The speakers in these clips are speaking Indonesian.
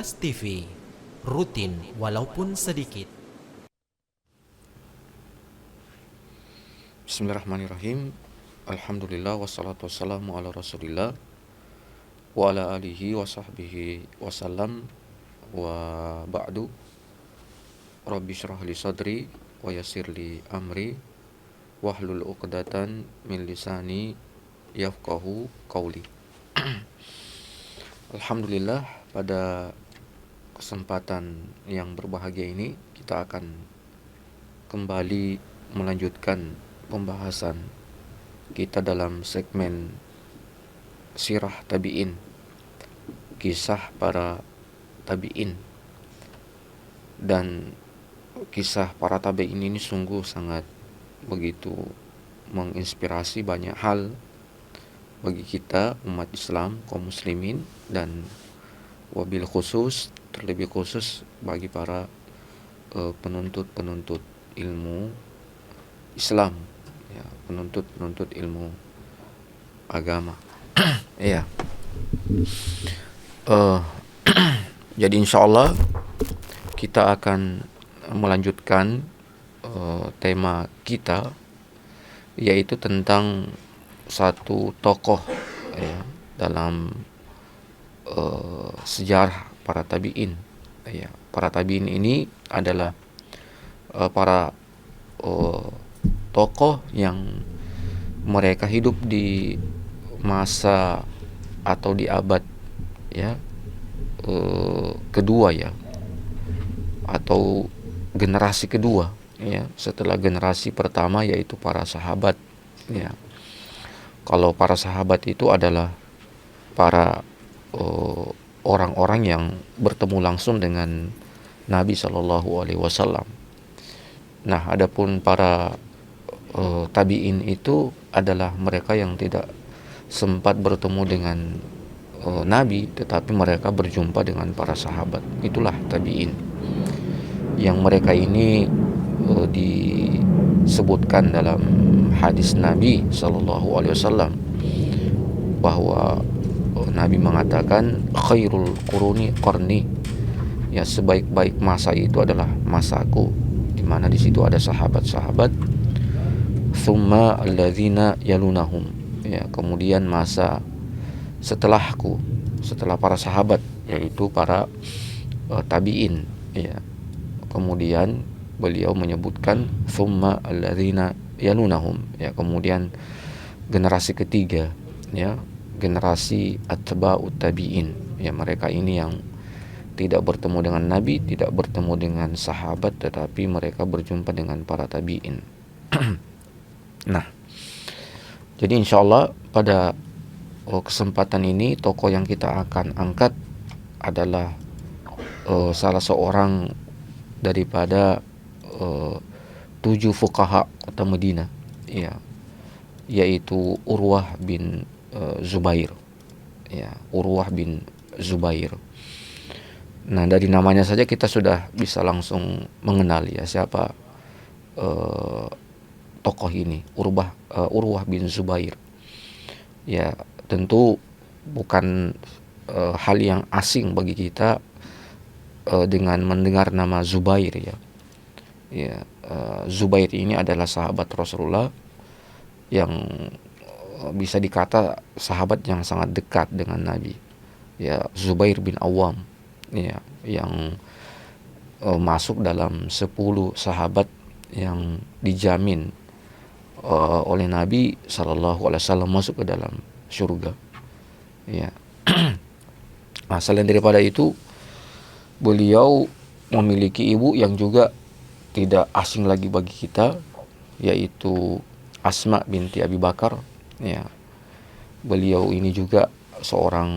Ruas TV, rutin walaupun sedikit. Bismillahirrahmanirrahim. Alhamdulillah wassalatu wassalamu ala Rasulillah wa ala alihi wa sahbihi wasallam wa ba'du. Rabbi syrah li sadri wa yassir li amri wahlul 'uqdatan min lisani yafqahu qawli. Alhamdulillah, pada kesempatan yang berbahagia ini kita akan kembali melanjutkan pembahasan kita dalam segmen Sirah Tabi'in, kisah para tabi'in. Dan kisah para tabi'in ini sungguh sangat begitu menginspirasi banyak hal bagi kita umat Islam, kaum muslimin, dan wabil khusus, terlebih khusus bagi para penuntut ilmu Islam, ya, penuntut ilmu agama. Ya. Jadi insyaallah kita akan melanjutkan tema kita, yaitu tentang satu tokoh, ya, dalam sejarah para tabi'in. Ya, para tabi'in ini adalah para tokoh yang mereka hidup di masa atau di abad, ya, kedua, ya, atau generasi kedua, ya, setelah generasi pertama, yaitu para sahabat. Ya, kalau para sahabat itu adalah para orang-orang yang bertemu langsung dengan Nabi Shallallahu Alaihi Wasallam. Nah, adapun para tabi'in itu adalah mereka yang tidak sempat bertemu dengan Nabi, tetapi mereka berjumpa dengan para sahabat. Itulah tabi'in, yang mereka ini disebutkan dalam hadis Nabi Shallallahu Alaihi Wasallam bahwa Nabi mengatakan khairul quruni qarni, ya, sebaik-baik masa itu adalah masaku, di mana di situ ada sahabat-sahabat. Tsumma alladzina yalunahum, ya, kemudian masa setelahku, setelah para sahabat, yaitu para tabi'in, ya. Kemudian beliau menyebutkan tsumma alladzina yalunahum, ya, kemudian generasi ketiga, ya, generasi atba'ut tabi'in, ya, mereka ini yang tidak bertemu dengan Nabi, tidak bertemu dengan sahabat, tetapi mereka berjumpa dengan para tabi'in. Nah, jadi insyaallah pada kesempatan ini tokoh yang kita akan angkat adalah salah seorang daripada 7 fuqaha kota Madinah, ya, yaitu Urwah bin Zubair, ya, Urwah bin Zubair. Nah, dari namanya saja kita sudah bisa langsung mengenal, ya, siapa tokoh ini, Urwah bin Zubair. Ya, tentu bukan hal yang asing bagi kita dengan mendengar nama Zubair, ya. Ya, Zubair ini adalah sahabat Rasulullah yang bisa dikata sahabat yang sangat dekat dengan Nabi. Ya, Zubair bin Awam, ya, yang masuk dalam 10 sahabat yang dijamin oleh Nabi Shallallahu Alaihi Wasallam masuk ke dalam surga. Ya. Nah, selain daripada itu, beliau memiliki ibu yang juga tidak asing lagi bagi kita, yaitu Asma binti Abi Bakar. Ya, beliau ini juga seorang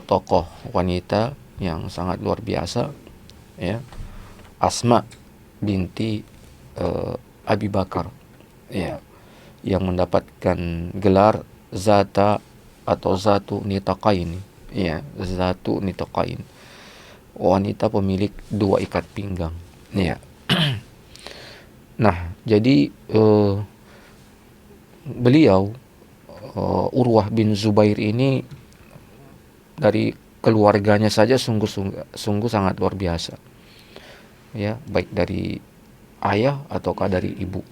tokoh wanita yang sangat luar biasa, ya, Asma binti Abi Bakar, ya, yang mendapatkan gelar Zata atau Zatu Nitaqain, ya, Zatu Nitaqain, wanita pemilik 2 ikat pinggang, ya. Nah, jadi beliau Urwah bin Zubair ini dari keluarganya saja sungguh sangat luar biasa, ya, baik dari ayah ataukah dari ibu.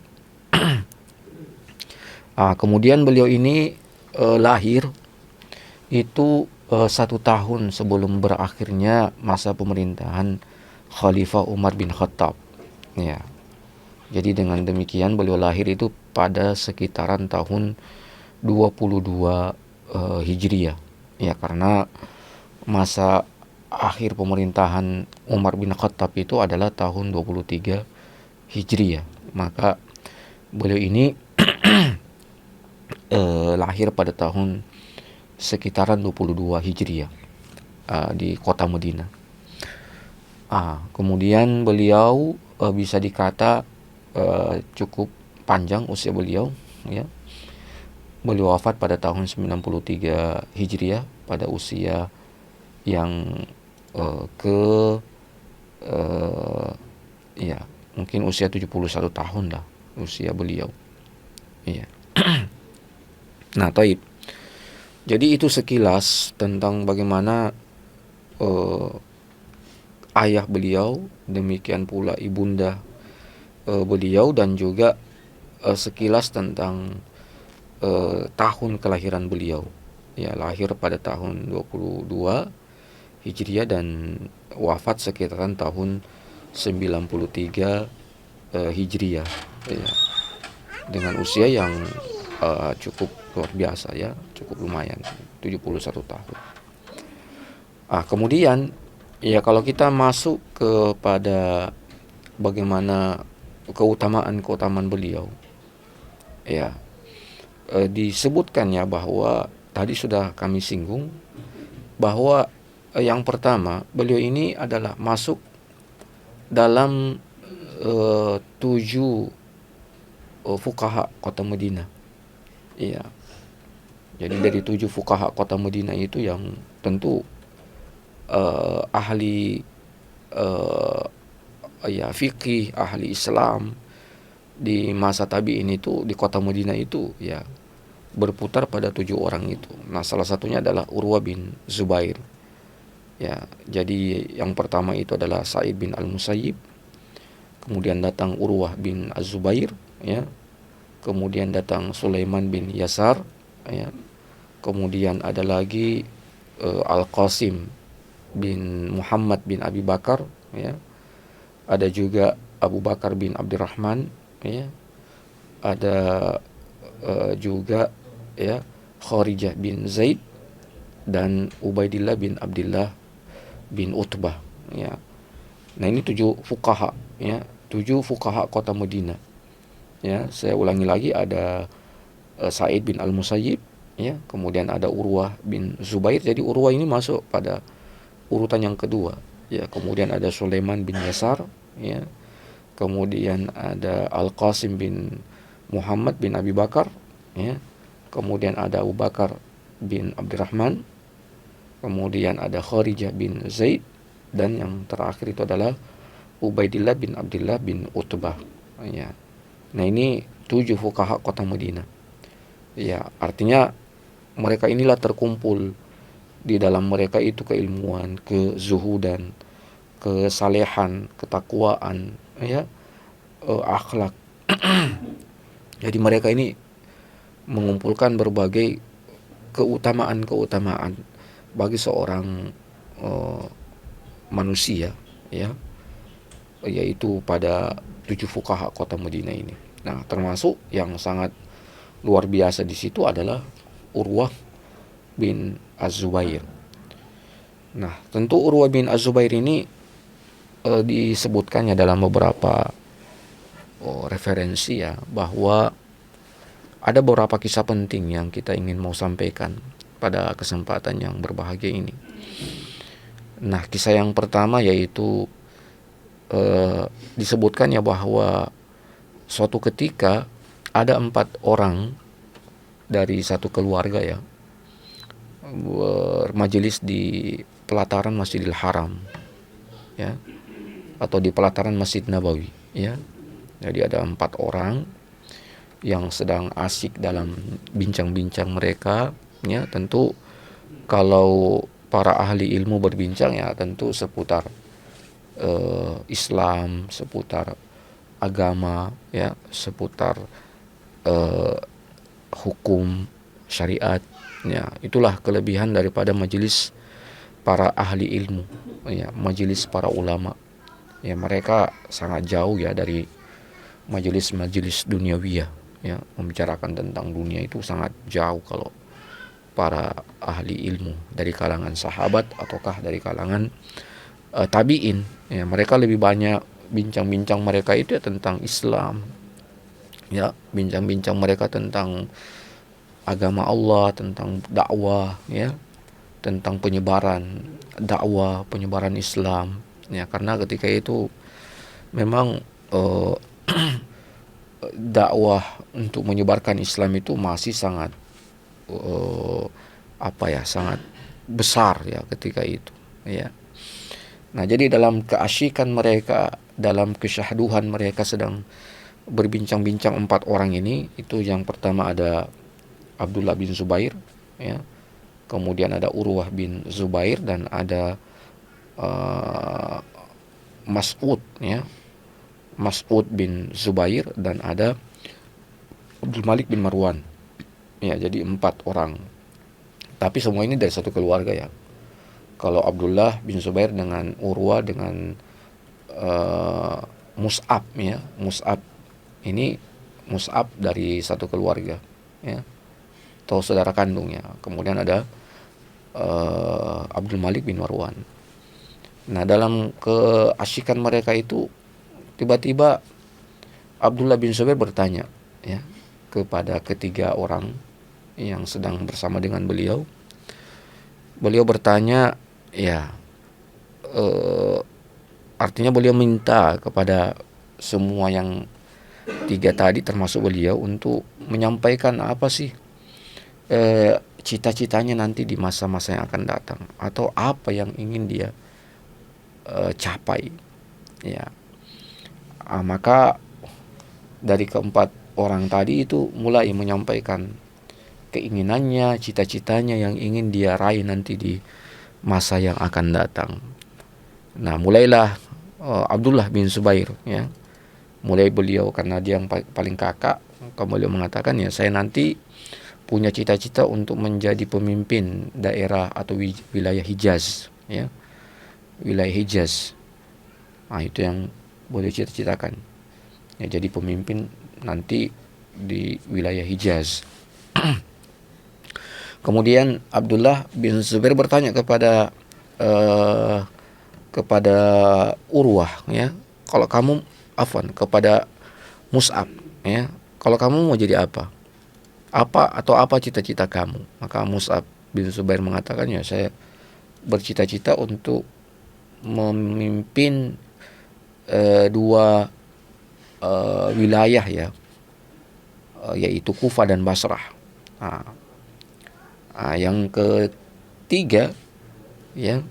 Kemudian beliau ini lahir itu 1 tahun sebelum berakhirnya masa pemerintahan Khalifah Umar bin Khattab, ya. Jadi dengan demikian beliau lahir itu pada sekitaran tahun 22 Hijriah, ya, karena masa akhir pemerintahan Umar bin Khattab itu adalah tahun 23 Hijriah. Maka beliau ini lahir pada tahun sekitaran 22 Hijriah di kota Madinah. Kemudian beliau bisa dikata cukup panjang usia beliau, ya. Beliau wafat pada tahun 93 Hijriah pada usia yang ya mungkin usia 71 tahun lah usia beliau, ya. Nah, taib. Jadi itu sekilas tentang bagaimana ayah beliau, demikian pula ibunda beliau, dan juga sekilas tentang tahun kelahiran beliau. Ya, lahir pada tahun 22 Hijriah dan wafat sekitaran tahun 93 Hijriah, ya. Dengan usia yang cukup luar biasa, ya, cukup lumayan, 71 tahun. Kemudian ya kalau kita masuk kepada bagaimana keutamaan beliau, ya, disebutkan ya bahwa tadi sudah kami singgung bahwa yang pertama beliau ini adalah masuk dalam 7 fuqaha kota Madinah, ya. Jadi dari 7 fuqaha kota Madinah itu yang tentu ahli ya fikih, ahli Islam di masa tabi'in itu di kota Madinah itu, ya, berputar pada 7 orang itu. Nah, salah satunya adalah Urwah bin Zubair, ya. Jadi yang pertama itu adalah Sa'id bin Al-Musayyib, kemudian datang Urwah bin Az-Zubair, ya. Kemudian datang Sulaiman bin Yasar, ya. Kemudian ada lagi Al-Qasim bin Muhammad bin Abi Bakar, ya. Ada juga Abu Bakar bin Abdurrahman, ya. Ada juga, ya, Kharijah bin Zaid dan Ubaidillah bin Abdullah bin Utbah, ya. Nah, ini 7 fuqaha, ya, 7 fuqaha kota Madinah, ya. Saya ulangi lagi, ada Sa'id bin Al-Musayyib, ya, kemudian ada Urwah bin Zubair. Jadi Urwah ini masuk pada urutan yang kedua, ya. Kemudian ada Sulaiman bin Yasar, ya. Kemudian ada Al-Qasim bin Muhammad bin Abi Bakar, ya. Kemudian ada Abu Bakar bin Abdurrahman, kemudian ada Kharijah bin Zaid, dan yang terakhir itu adalah Ubaidillah bin Abdullah bin Utbah, ya. Nah, ini 7 fuqaha kota Madinah, ya. Artinya mereka inilah terkumpul di dalam mereka itu keilmuan, kezuhudan, kesalehan, ketakwaan, ya, akhlak. Jadi mereka ini mengumpulkan berbagai keutamaan bagi seorang manusia, ya, yaitu pada 7 fuqaha kota Madinah ini. Nah, termasuk yang sangat luar biasa di situ adalah Urwah bin Az-Zubair. Nah, tentu Urwah bin Az-Zubair ini disebutkannya dalam beberapa referensi, ya, bahwa ada beberapa kisah penting yang kita ingin mau sampaikan pada kesempatan yang berbahagia ini. Nah, kisah yang pertama yaitu disebutkan ya bahwa suatu ketika ada 4 orang dari satu keluarga, ya, bermajelis di pelataran Masjidil Haram, ya, atau di pelataran Masjid Nabawi, ya. Jadi ada 4 orang yang sedang asik dalam bincang-bincang mereka, ya. Tentu kalau para ahli ilmu berbincang ya tentu seputar Islam, seputar agama, ya, seputar hukum syariat. Ya, itulah kelebihan daripada majelis para ahli ilmu, ya, majelis para ulama. Ya, mereka sangat jauh ya dari majelis-majelis duniawiyah, ya, membicarakan tentang dunia itu sangat jauh kalau para ahli ilmu dari kalangan sahabat ataukah dari kalangan tabiin. Ya, mereka lebih banyak bincang-bincang mereka itu ya tentang Islam, ya, bincang-bincang mereka tentang agama Allah, tentang dakwah, ya, tentang penyebaran dakwah, penyebaran Islam, ya, karena ketika itu memang dakwah untuk menyebarkan Islam itu masih sangat sangat besar ya ketika itu, ya. Nah, jadi dalam keasyikan mereka, dalam kesyahduhan mereka sedang berbincang-bincang 4 orang ini, itu yang pertama ada Abdullah bin Zubair, ya. Kemudian ada Urwah bin Zubair dan ada Mas'ud, ya. Mas'ud bin Zubair dan ada Abdul Malik bin Marwan. Ya, jadi 4 orang. Tapi semua ini dari satu keluarga, ya. Kalau Abdullah bin Zubair dengan Urwa dengan Mus'ab, ya. Mus'ab ini Mus'ab dari satu keluarga, ya, atau saudara kandungnya. Kemudian ada Abdul Malik bin Marwan. Nah, dalam keasyikan mereka itu tiba-tiba Abdullah bin Zubair bertanya, ya, kepada ketiga orang yang sedang bersama dengan beliau. Beliau bertanya, ya, artinya beliau minta kepada semua yang 3 tadi termasuk beliau untuk menyampaikan apa sih cita-citanya nanti di masa-masa yang akan datang, atau apa yang ingin dia capai, ya. Maka dari keempat orang tadi itu mulai menyampaikan keinginannya, cita-citanya yang ingin dia raih nanti di masa yang akan datang. Nah, mulailah Abdullah bin Zubair, ya. Mulai beliau, karena dia yang paling kakak, beliau mengatakan, ya, saya nanti punya cita-cita untuk menjadi pemimpin daerah atau wilayah Hijaz, ya. Wilayah Hijaz. Nah, itu yang boleh cita-citakan. Ya, jadi pemimpin nanti di wilayah Hijaz. Kemudian Abdullah bin Zubair bertanya kepada Urwah, ya, kalau kamu kepada Mus'ab, ya, kalau kamu mau jadi apa cita-cita kamu? Maka Mus'ab bin Zubair mengatakan, ya, saya bercita-cita untuk memimpin 2 wilayah, ya, yaitu Kufah dan Basrah. Yang ketiga, ya,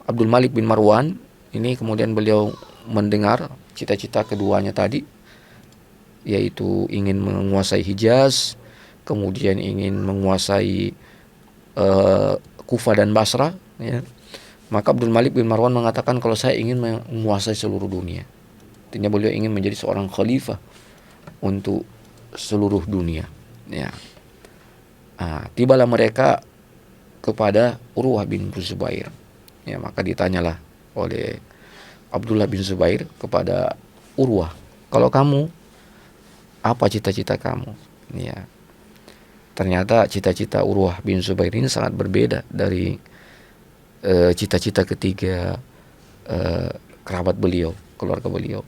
Abdul Malik bin Marwan ini kemudian beliau mendengar cita-cita keduanya tadi, yaitu ingin menguasai Hijaz, kemudian ingin menguasai Kufah dan Basrah, ya. Maka Abdul Malik bin Marwan mengatakan, kalau saya ingin menguasai seluruh dunia. Artinya beliau ingin menjadi seorang khalifah untuk seluruh dunia, ya. Tibalah mereka kepada Urwah bin Zubair, ya. Maka ditanyalah oleh Abdullah bin Zubair kepada Urwah, kalau kamu, apa cita-cita kamu? Ya. Ternyata cita-cita Urwah bin Zubair ini sangat berbeda dari cita-cita ketiga kerabat beliau, keluarga beliau.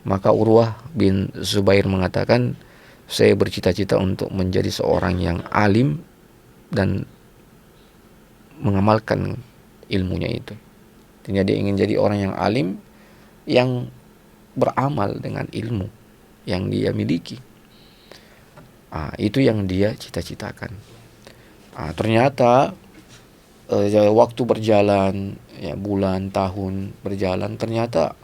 Maka Urwah bin Zubair mengatakan, saya bercita-cita untuk menjadi seorang yang alim dan mengamalkan ilmunya itu. Artinya dia ingin jadi orang yang alim yang beramal dengan ilmu yang dia miliki. Itu yang dia cita-citakan. Ternyata waktu berjalan, ya, bulan, tahun berjalan, ternyata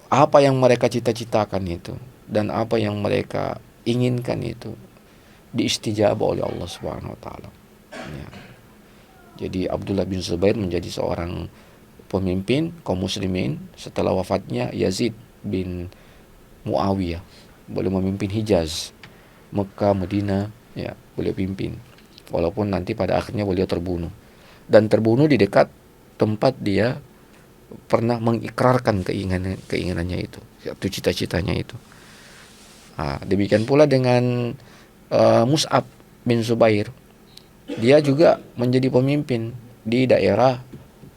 apa yang mereka cita-citakan itu dan apa yang mereka inginkan itu diistijabah oleh Allah Subhanahu wa taala. Ya. Jadi Abdullah bin Zubair menjadi seorang pemimpin kaum muslimin setelah wafatnya Yazid bin Muawiyah. Beliau memimpin Hijaz, Mekah, Medina, ya, beliau pimpin. Walaupun nanti pada akhirnya beliau terbunuh. Dan terbunuh di dekat tempat dia pernah mengikrarkan keinginannya itu, yaitu cita-citanya itu. Demikian pula dengan Mus'ab bin Zubair. Dia juga menjadi pemimpin di daerah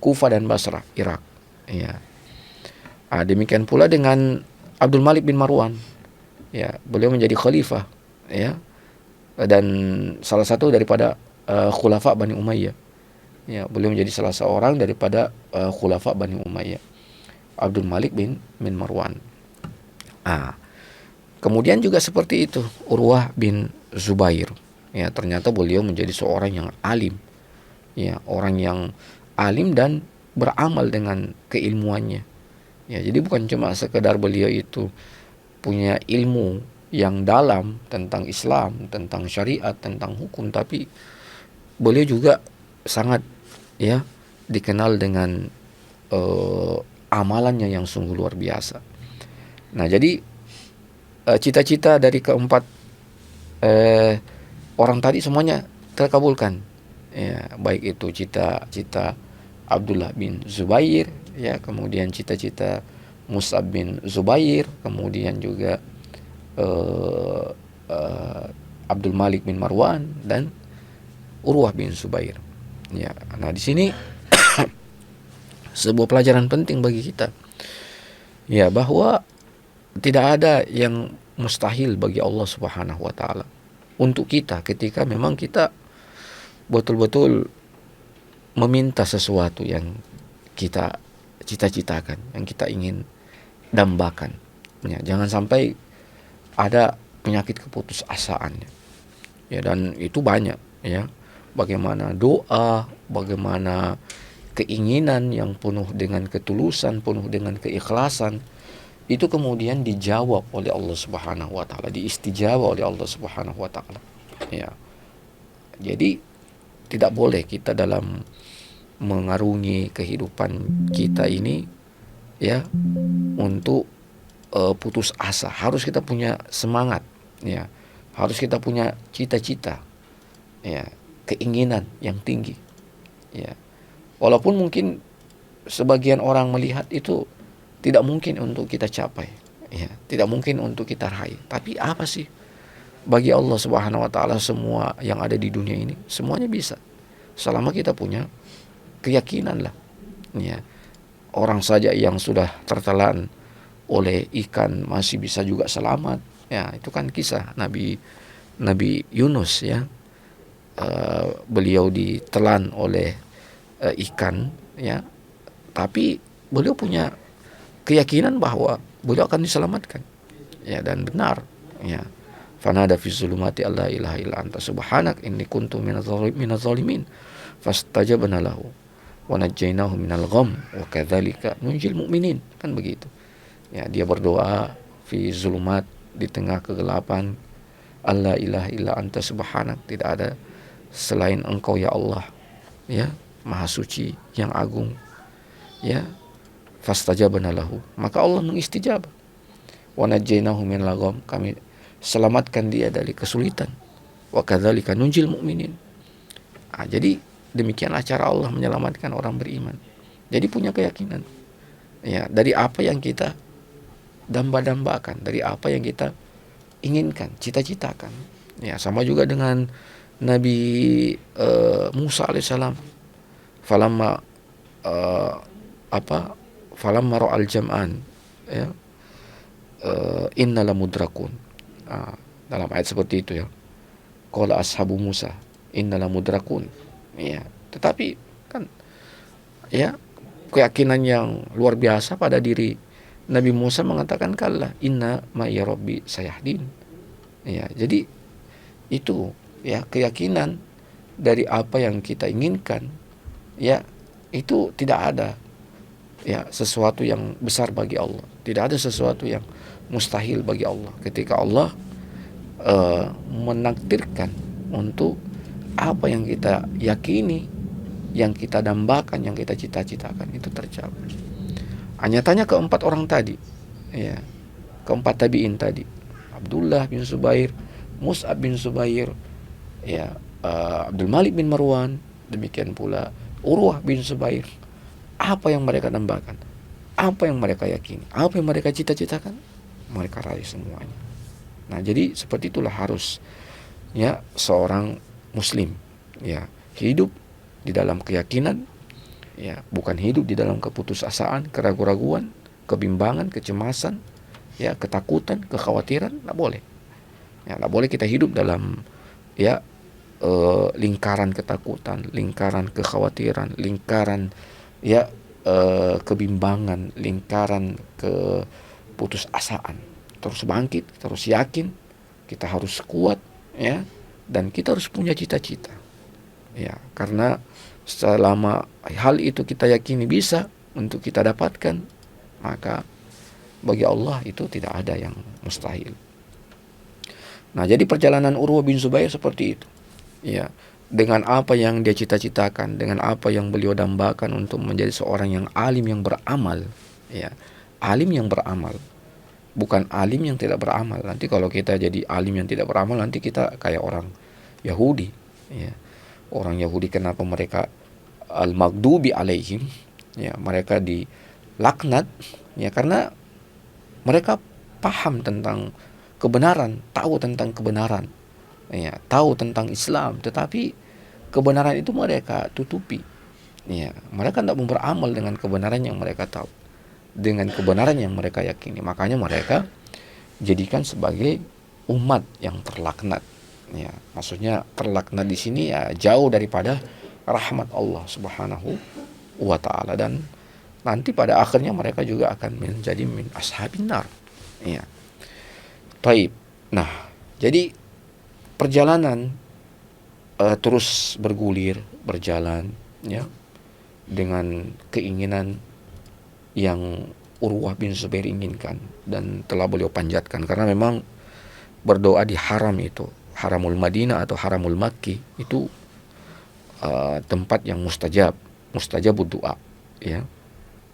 Kufah dan Basrah, Irak. Ya. Demikian pula dengan Abdul Malik bin Marwan. Ya, beliau menjadi khalifah, ya. Dan salah satu daripada khulafa Bani Umayyah. Ya, beliau menjadi salah seorang daripada khulafa Bani Umayyah. Abdul Malik bin Marwan. Kemudian juga seperti itu Urwah bin Zubair. Ya, ternyata beliau menjadi seorang yang alim. Ya, orang yang alim dan beramal dengan keilmuannya. Ya, jadi bukan cuma sekedar beliau itu punya ilmu yang dalam tentang Islam, tentang syariat, tentang hukum, tapi beliau juga sangat, ya, dikenal dengan amalannya yang sungguh luar biasa. Nah, jadi cita-cita dari keempat orang tadi semuanya terkabulkan. Ya, baik itu cita-cita Abdullah bin Zubair, ya, kemudian cita-cita Mus'ab bin Zubair, kemudian juga Abdul Malik bin Marwan dan Urwah bin Zubair. Ya, nah di sini sebuah pelajaran penting bagi kita, ya, bahwa tidak ada yang mustahil bagi Allah Subhanahu wa taala untuk kita ketika memang kita betul-betul meminta sesuatu yang kita cita-citakan, yang kita ingin dambakan. Ya, jangan sampai ada penyakit keputusasaan. Ya, dan itu banyak, ya. Bagaimana doa, bagaimana keinginan yang penuh dengan ketulusan, penuh dengan keikhlasan, itu kemudian dijawab oleh Allah Subhanahu wa taala, diistijabah oleh Allah Subhanahu wa taala. Ya. Jadi tidak boleh kita dalam mengarungi kehidupan kita ini, ya, untuk putus asa. Harus kita punya semangat, ya. Harus kita punya cita-cita, ya, keinginan yang tinggi, ya. Walaupun mungkin sebagian orang melihat itu tidak mungkin untuk kita capai, ya, tidak mungkin untuk kita raih. Tapi apa sih? Bagi Allah Subhanahu wa taala semua yang ada di dunia ini semuanya bisa. Selama kita punya keyakinan lah, ya. Orang saja yang sudah tertelan oleh ikan masih bisa juga selamat. Ya, itu kan kisah Nabi Yunus, ya. Beliau ditelan oleh ikan, ya. Tapi beliau punya keyakinan bahwa beliau akan diselamatkan. Ya, dan benar, ya. Fanada fi zulumati alla ilaha illa anta subhanak inni kuntu minaz zalimin fastajabna lahu wa najjaynahu minal gham wa kadzalika nunjil mu'minin. Kan begitu. Ya, dia berdoa fi zulumat, di tengah kegelapan, alla ilaha illa anta subhanak, tidak ada selain engkau ya Allah, ya, maha suci, yang agung, ya. Fastajabna lahu, maka Allah mengistijabah. Wa najjaynahu minal gham, kami selamatkan dia dari kesulitan. Wa kadzalika nunjil mu'minin. Jadi demikianlah cara Allah menyelamatkan orang beriman. Jadi punya keyakinan, ya, dari apa yang kita damba-dambakan, dari apa yang kita inginkan, cita-citakan. Ya, sama juga dengan Nabi Musa alaihissalam. Falamma falamma ra'al jam'an, ya, inna lamudrakun. Dalam ayat seperti itu, ya. Qala ashabu Musa inna lamudrakun. Ya, tetapi kan, ya, keyakinan yang luar biasa pada diri Nabi Musa mengatakan kalla inna ma'iya rabbi sayahdin. Ya, jadi itu, ya, keyakinan dari apa yang kita inginkan, ya, itu tidak ada, ya, sesuatu yang besar bagi Allah. Tidak ada sesuatu yang mustahil bagi Allah ketika Allah menakdirkan untuk apa yang kita yakini, yang kita dambakan, yang kita cita-citakan itu tercapai. Hanya tanya keempat orang tadi, ya, keempat tabiin tadi, Abdullah bin Zubair, Mus'ab bin Zubair, ya, Abdul Malik bin Marwan, demikian pula Urwah bin Zubair. Apa yang mereka dambakan, apa yang mereka yakini, apa yang mereka cita-citakan, mereka raih semuanya. Nah, jadi seperti itulah harus, ya, seorang muslim, ya, hidup di dalam keyakinan, ya, bukan hidup di dalam keputusasaan, keraguan-raguan, kebimbangan, kecemasan, ya, ketakutan, kekhawatiran. Nggak boleh, ya, nggak boleh kita hidup dalam, ya, lingkaran ketakutan, lingkaran kekhawatiran, lingkaran, ya, kebimbangan, lingkaran keputusasaan. Terus bangkit, terus yakin, kita harus kuat, ya, dan kita harus punya cita-cita, ya, karena selama hal itu kita yakini bisa untuk kita dapatkan, maka bagi Allah itu tidak ada yang mustahil. Nah, jadi perjalanan Urwah bin Zubair seperti itu, ya, dengan apa yang dia cita-citakan, dengan apa yang beliau dambakan untuk menjadi seorang yang alim yang beramal, ya, alim yang beramal, bukan alim yang tidak beramal. Nanti kalau kita jadi alim yang tidak beramal, nanti kita kayak orang Yahudi, ya. Orang Yahudi, kenapa mereka al-maghdubi alaihim, ya, mereka dilaknat, ya, karena mereka paham tentang kebenaran, tahu tentang kebenaran, ya, tahu tentang Islam, tetapi kebenaran itu mereka tutupi, ya, mereka tidak mau beramal dengan kebenaran yang mereka tahu, dengan kebenaran yang mereka yakini. Makanya mereka jadikan sebagai umat yang terlaknat, ya, maksudnya terlaknat di sini, ya, jauh daripada rahmat Allah Subhanahu wa taala, dan nanti pada akhirnya mereka juga akan menjadi min ashabin nar, ya. Taib. Nah, jadi perjalanan terus bergulir, berjalan, ya, dengan keinginan yang Urwah bin Zubair inginkan dan telah beliau panjatkan, karena memang berdoa di haram itu, Haramul Madinah atau Haramul Makki, itu tempat yang mustajabud doa, ya.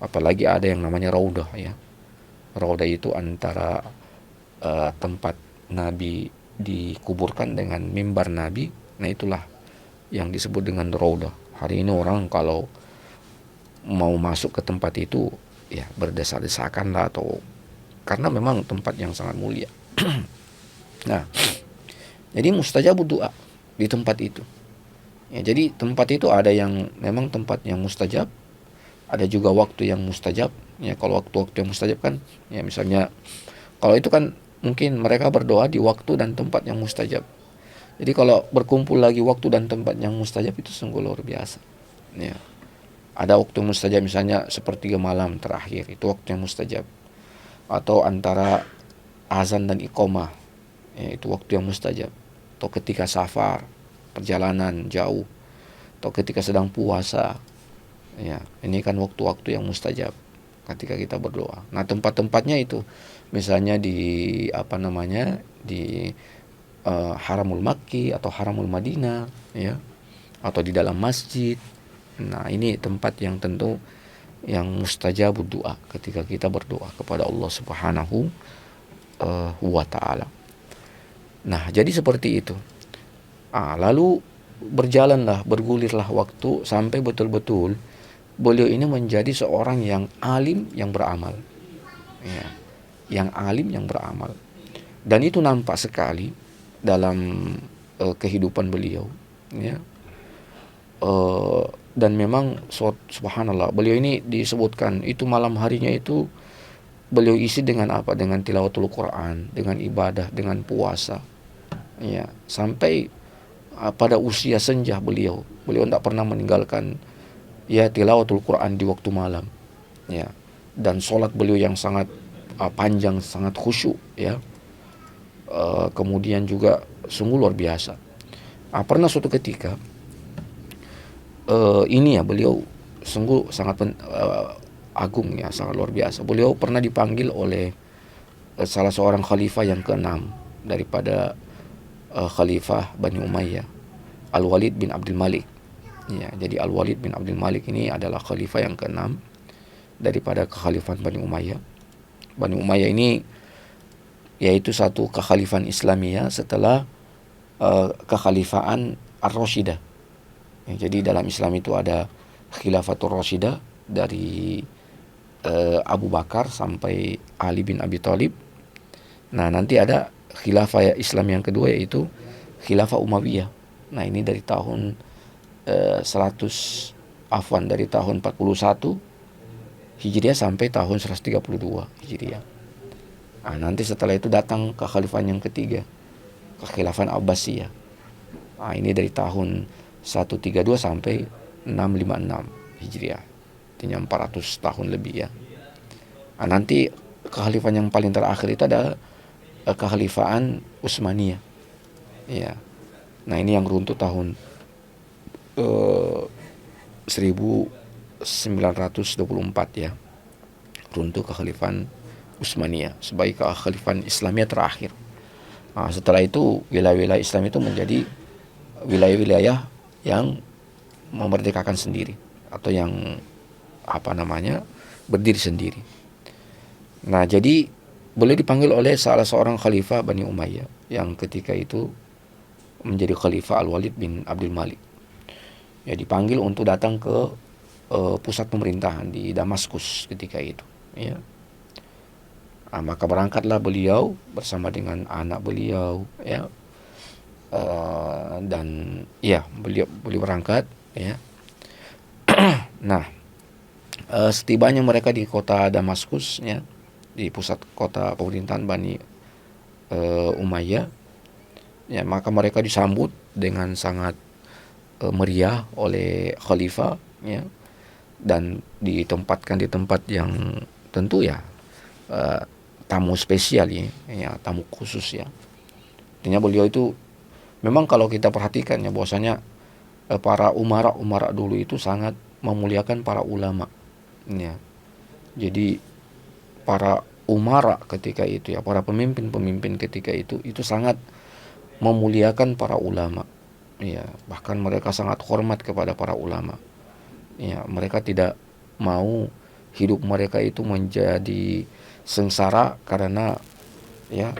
Apalagi ada yang namanya Raudah, ya. Raudah itu antara tempat Nabi dikuburkan dengan mimbar Nabi. Nah, itulah yang disebut dengan Raudah. Hari ini orang kalau mau masuk ke tempat itu, ya, berdesak-desakan lah, atau karena memang tempat yang sangat mulia. Nah, jadi mustajabud doa di tempat itu, ya. Jadi tempat itu ada yang memang tempat yang mustajab, ada juga waktu yang mustajab, ya. Kalau waktu-waktu yang mustajab kan, ya, misalnya kalau itu kan mungkin mereka berdoa di waktu dan tempat yang mustajab. Jadi kalau berkumpul lagi waktu dan tempat yang mustajab, itu sungguh luar biasa, ya. Ada waktu mustajab, misalnya sepertiga malam terakhir, itu waktu yang mustajab. Atau antara azan dan iqamah, ya, itu waktu yang mustajab. Atau ketika safar, perjalanan jauh, atau ketika sedang puasa, ya, ini kan waktu-waktu yang mustajab ketika kita berdoa. Nah, tempat-tempatnya itu misalnya di di Haramul Makki atau Haramul Madinah, ya, atau di dalam masjid. Nah, ini tempat yang tentu yang mustajabud doa ketika kita berdoa kepada Allah Subhanahu wa taala. Nah, jadi seperti itu. Lalu berjalanlah, bergulirlah waktu sampai betul-betul beliau ini menjadi seorang yang alim yang beramal, ya, yang alim yang beramal, dan itu nampak sekali dalam kehidupan beliau, ya. Dan memang subhanallah, beliau ini disebutkan itu malam harinya itu beliau isi dengan apa? Dengan tilawatul Quran, dengan ibadah, dengan puasa, ya, sampai pada usia senja beliau tidak pernah meninggalkan, ya, tilawatul Quran di waktu malam, ya, dan sholat beliau yang sangat panjang, sangat khusyuk, ya. Kemudian juga sungguh luar biasa. Pernah suatu ketika ini, ya, beliau sungguh sangat agung, ya, sangat luar biasa. Beliau pernah dipanggil oleh salah seorang khalifah yang ke-6 daripada khalifah Bani Umayyah, Al-Walid bin Abdul Malik, Ya, jadi Al-Walid bin Abdul Malik ini adalah khalifah yang keenam daripada kekhalifahan Bani Umayyah. Bani Umayyah ini yaitu satu kekhalifahan Islamiyah setelah kekhalifahan Ar-Rashidah. Ya, jadi dalam Islam itu ada Khilafatul Rashidah dari Abu Bakar sampai Ali bin Abi Thalib. Nah, nanti ada khilafah Islam yang kedua yaitu Khilafah Umayyah. Nah, ini dari tahun 100 dari tahun 41 Hijriah sampai tahun 132 Hijriah. Nah, nanti setelah itu datang kekhalifahan yang ketiga, kekhilafan Abbasiyah. Nah, ini dari tahun 132 sampai 656 Hijriah. Artinya 400 tahun lebih ya. Nah, nanti kekhalifahan yang paling terakhir itu ada kekhalifahan Utsmaniyah. Ya. Nah, ini yang runtuh tahun 1924 ya. Runtuh kekhalifahan Utsmaniyah sebagai kekhalifahan Islamiyah terakhir. Nah, setelah itu wilayah-wilayah Islam itu menjadi wilayah-wilayah yang memerdekakan sendiri atau yang berdiri sendiri. Nah, jadi boleh dipanggil oleh salah seorang khalifah Bani Umayyah yang ketika itu menjadi khalifah Al-Walid bin Abdul Malik. Ya, dipanggil untuk datang ke pusat pemerintahan di Damaskus ketika itu. Ya. Nah, maka berangkatlah beliau bersama dengan anak beliau, ya, dan ya beliau berangkat, ya. Nah, setibanya mereka di kota Damaskus, ya, di pusat kota pemerintahan Bani Umayyah, ya, maka mereka disambut dengan sangat meriah oleh khalifah, ya, dan ditempatkan di tempat yang tentu ya tamu spesial, ya, tamu khusus, ya. Artinya beliau itu memang kalau kita perhatikan ya bahwasanya para umara dulu itu sangat memuliakan para ulama, ya. Jadi para umara ketika itu, ya, para pemimpin ketika itu sangat memuliakan para ulama, ya. Bahkan mereka sangat hormat kepada para ulama, ya. Mereka tidak mau hidup mereka itu menjadi sengsara karena, ya,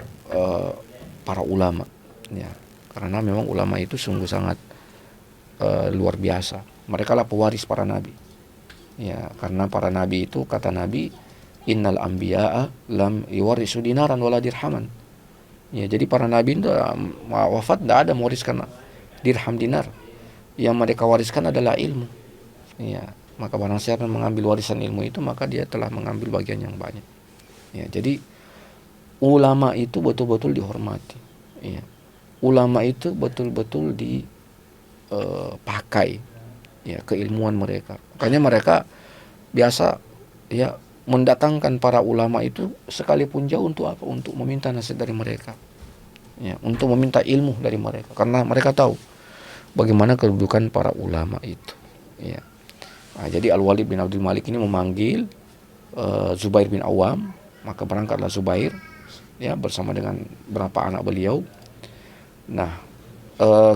para ulama, ya. Karena memang ulama itu sungguh sangat luar biasa. Mereka lah pewaris para nabi, ya. Karena para nabi itu, kata Nabi, innal anbiya'a lam yuwarisu dinaran wala dirhaman. Ya, jadi para nabi itu wafat tidak ada mewariskan dirham dinar. Yang mereka wariskan adalah ilmu. Ya, maka barang siapa mengambil warisan ilmu itu, maka dia telah mengambil bagian yang banyak. Ya, jadi ulama itu betul-betul dihormati. Ya. Ulama itu betul-betul dipakai, ya, keilmuan mereka. Makanya mereka biasa, ya, mendatangkan para ulama itu sekalipun jauh untuk apa? Untuk meminta nasihat dari mereka, ya, untuk meminta ilmu dari mereka, karena mereka tahu bagaimana kedudukan para ulama itu, ya. Nah, jadi Al-Walid bin Abdul Malik ini memanggil Zubair bin Awam, maka berangkatlah Zubair, ya, bersama dengan beberapa anak beliau. Nah,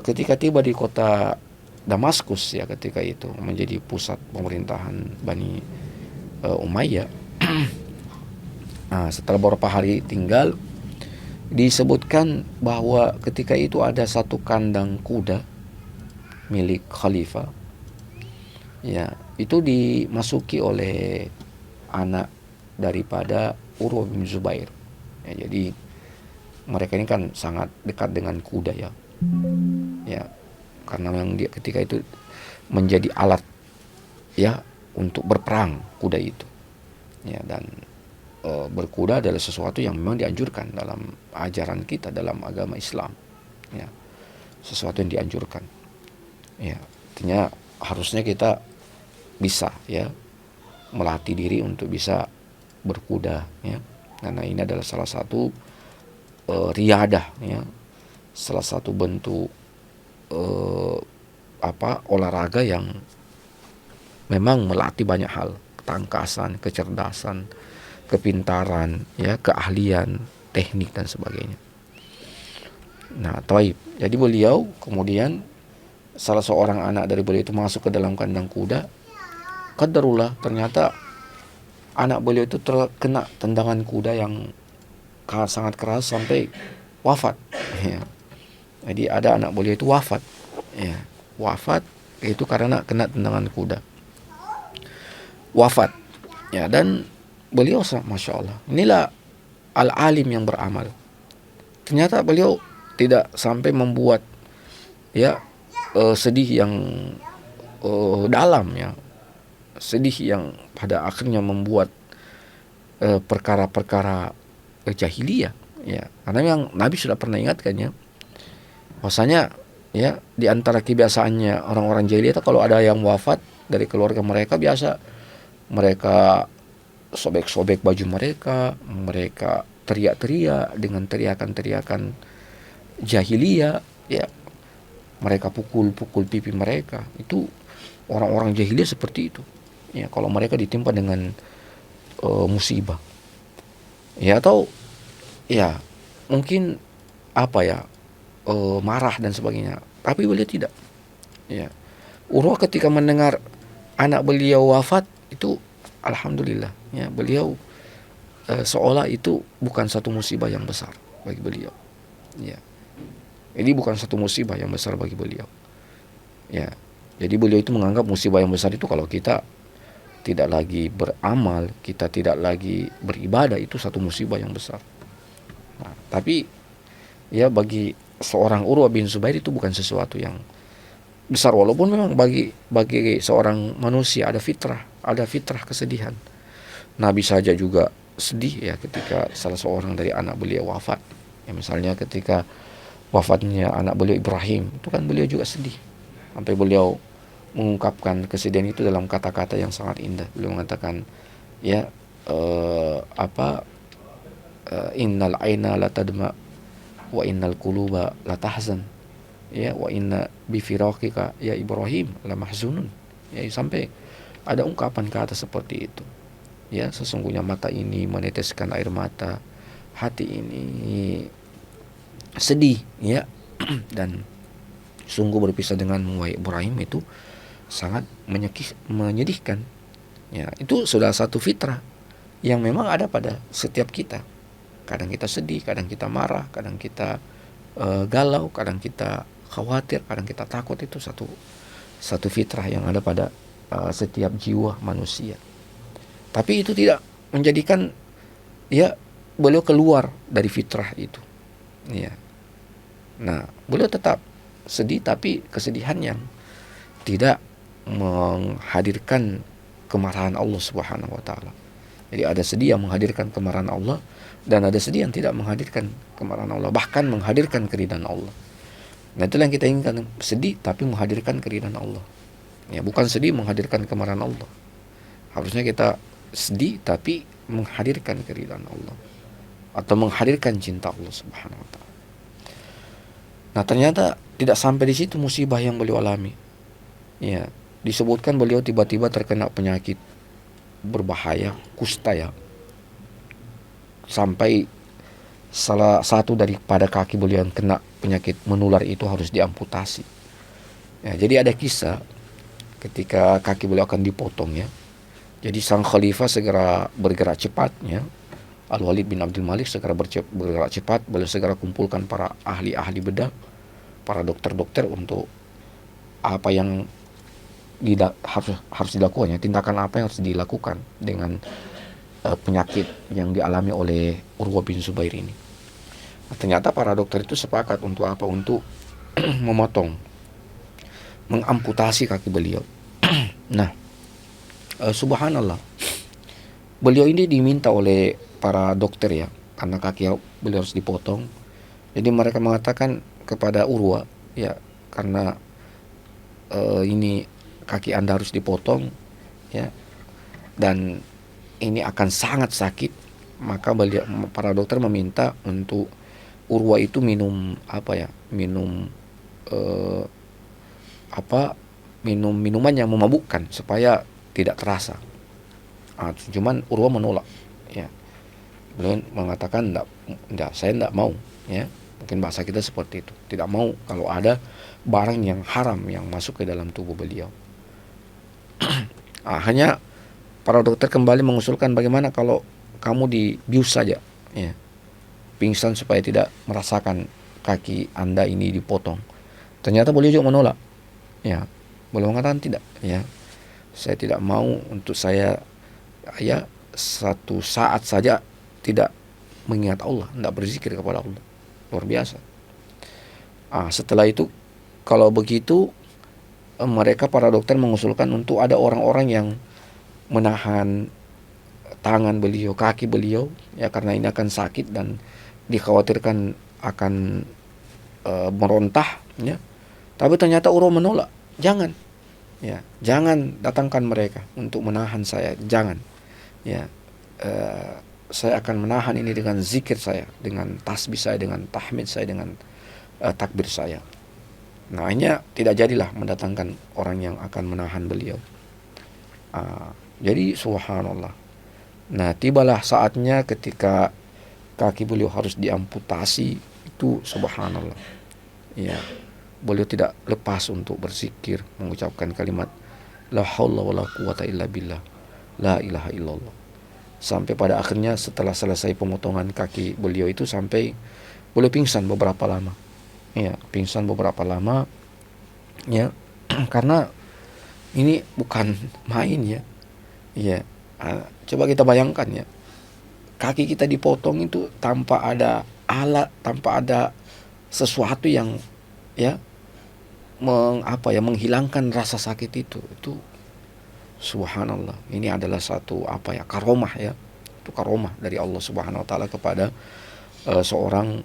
ketika tiba di kota Damaskus, ya, ketika itu menjadi pusat pemerintahan Bani Umayyah. Nah, setelah beberapa hari tinggal, disebutkan bahwa ketika itu ada satu kandang kuda milik khalifah, ya, itu dimasuki oleh anak daripada Urwah bin Zubair, ya. Jadi mereka ini kan sangat dekat dengan kuda, ya, ya, karena memang dia ketika itu menjadi alat, ya, untuk berperang kuda itu, ya. Dan berkuda adalah sesuatu yang memang dianjurkan dalam ajaran kita dalam agama Islam, ya, sesuatu yang dianjurkan, ya. Artinya harusnya kita bisa, ya, melatih diri untuk bisa berkuda, ya, karena ini adalah salah satu riadah, ya, salah satu bentuk olahraga yang memang melatih banyak hal, ketangkasan, kecerdasan, kepintaran, ya, keahlian, teknik dan sebagainya. Nah, taib. Jadi beliau kemudian salah seorang anak dari beliau itu masuk ke dalam kandang kuda, qadarullah ternyata anak beliau itu terkena tendangan kuda yang sangat keras sampai wafat. Ya. Jadi ada anak beliau itu wafat. Ya. Wafat itu karena kena tendangan kuda. Wafat. Ya, dan beliau masya Allah, inilah al-alim yang beramal. Ternyata beliau tidak sampai membuat ya sedih yang dalam, ya, sedih yang pada akhirnya membuat perkara-perkara jahiliyah, ya, karena yang Nabi sudah pernah ingatkan, ya, bahwasanya ya di antara kebiasaannya orang-orang jahiliyah itu kalau ada yang wafat dari keluarga mereka, biasa mereka sobek-sobek baju mereka, mereka teriak-teriak dengan teriakan-teriakan jahiliyah, ya, mereka pukul-pukul pipi mereka. Itu orang-orang jahiliyah seperti itu. Ya, kalau mereka ditimpa dengan musibah. Ya, atau ya mungkin apa ya, marah dan sebagainya. Tapi beliau tidak. Ya. Urwah ketika mendengar anak beliau wafat itu alhamdulillah, ya, beliau seolah itu bukan satu musibah yang besar bagi beliau. Ya. Ini bukan satu musibah yang besar bagi beliau. Ya. Jadi beliau itu menganggap musibah yang besar itu kalau kita tidak lagi beramal, kita tidak lagi beribadah, itu satu musibah yang besar. Nah, tapi ya bagi seorang Urwah bin Zubair itu bukan sesuatu yang besar, walaupun memang bagi seorang manusia ada fitrah kesedihan. Nabi saja juga sedih ya ketika salah seorang dari anak beliau wafat. Ya, misalnya ketika wafatnya anak beliau Ibrahim, itu kan beliau juga sedih. Sampai beliau mengungkapkan kesedihan itu dalam kata-kata yang sangat indah. Beliau mengatakan, ya, innal aina la tadma wa innal quluba la tahzan, ya, wa inna bi firaqika ya Ibrahim la mahzunun. Ya, sampai ada ungkapan kata seperti itu. Ya, sesungguhnya mata ini meneteskan air mata, hati ini sedih, ya. Dan sungguh berpisah dengan wahai Ibrahim itu sangat menyedihkan. Ya, itu sudah satu fitrah yang memang ada pada setiap kita. Kadang kita sedih, kadang kita marah, kadang kita galau, kadang kita khawatir, kadang kita takut. Itu satu fitrah yang ada pada setiap jiwa manusia. Tapi itu tidak menjadikan ya beliau keluar dari fitrah itu. Ya. Nah, beliau tetap sedih, tapi kesedihan yang tidak menghadirkan kemarahan Allah Subhanahu wa taala. Jadi ada sedih yang menghadirkan kemarahan Allah, dan ada sedih yang tidak menghadirkan kemarahan Allah, bahkan menghadirkan keridhaan Allah. Nah, itulah yang kita inginkan, sedih tapi menghadirkan keridhaan Allah. Ya, bukan sedih menghadirkan kemarahan Allah. Harusnya kita sedih tapi menghadirkan keridhaan Allah, atau menghadirkan cinta Allah Subhanahu wa taala. Nah, ternyata tidak sampai di situ musibah yang beliau alami. Ya, disebutkan beliau tiba-tiba terkena penyakit berbahaya, kusta, ya. Sampai salah satu daripada kaki beliau yang kena penyakit menular itu harus diamputasi. Ya, jadi ada kisah ketika kaki beliau akan dipotong, ya. Jadi sang khalifah segera bergerak cepat, ya. Al-Walid bin Abdul Malik segera bergerak cepat. Beliau segera kumpulkan para ahli-ahli bedah, para dokter-dokter untuk apa yang harus dilakukan, ya. Tindakan apa yang harus dilakukan dengan penyakit yang dialami oleh Urwah bin Zubair ini. Nah, ternyata para dokter itu sepakat untuk apa? Untuk mengamputasi kaki beliau. Nah, subhanallah, beliau ini diminta oleh para dokter, ya, karena kaki beliau harus dipotong. Jadi mereka mengatakan kepada Urwah, ya, karena ini kaki Anda harus dipotong, ya, dan ini akan sangat sakit, maka para dokter meminta untuk Urwah itu minum minuman yang memabukkan supaya tidak terasa. Cuman Urwah menolak, ya. Beliau mengatakan enggak, saya enggak mau, ya. Mungkin bahasa kita seperti itu. Tidak mau kalau ada barang yang haram yang masuk ke dalam tubuh beliau. Hanya para dokter kembali mengusulkan bagaimana kalau kamu dibius saja, ya, pingsan supaya tidak merasakan kaki Anda ini dipotong. Ternyata beliau juga menolak. Ya, beliau mengatakan tidak, ya. Saya tidak mau untuk saya ya satu saat saja tidak mengingat Allah, tidak berzikir kepada Allah. Luar biasa. Setelah itu kalau begitu mereka para dokter mengusulkan untuk ada orang-orang yang menahan tangan beliau, kaki beliau, ya, karena ini akan sakit dan dikhawatirkan akan merontah, ya. Tapi ternyata Urwah menolak. Jangan, ya, jangan datangkan mereka untuk menahan saya, jangan, ya. Saya akan menahan ini dengan zikir saya, dengan tasbih saya, dengan tahmid saya, dengan takbir saya. Nah, hanya tidak jadilah mendatangkan orang yang akan menahan beliau. Jadi subhanallah. Nah, tibalah saatnya ketika kaki beliau harus diamputasi, itu subhanallah. Ya, beliau tidak lepas untuk berzikir, mengucapkan kalimat la haula wala quwata illa billah, la ilaha illallah. Sampai pada akhirnya setelah selesai pemotongan kaki beliau itu sampai beliau pingsan beberapa lama. Ya, pingsan beberapa lama, ya. Karena ini bukan main, ya. Ya, coba kita bayangkan, ya. Kaki kita dipotong itu tanpa ada alat, tanpa ada sesuatu yang, ya, menghilangkan rasa sakit itu subhanallah. Ini adalah satu karomah, ya. Itu karomah dari Allah Subhanahu wa taala kepada seorang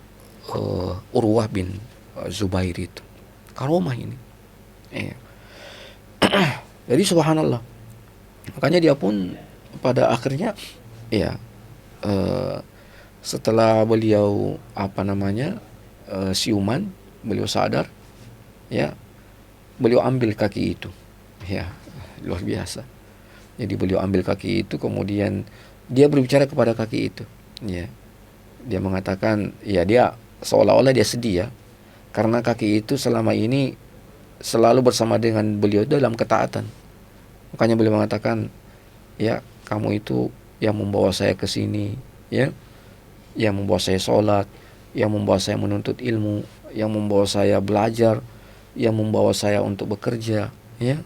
Urwah bin Zubair itu. Karomah ini. Jadi subhanallah. Makanya dia pun pada akhirnya, ya, setelah beliau siuman, beliau sadar, ya, beliau ambil kaki itu, ya, luar biasa. Jadi beliau ambil kaki itu, kemudian dia berbicara kepada kaki itu, ya. Dia mengatakan, ya, dia seolah-olah dia sedih, ya, karena kaki itu selama ini selalu bersama dengan beliau dalam ketaatan. Makanya beliau mengatakan, ya, kamu itu yang membawa saya ke sini, ya, yang membawa saya sholat, yang membawa saya menuntut ilmu, yang membawa saya belajar, yang membawa saya untuk bekerja, ya.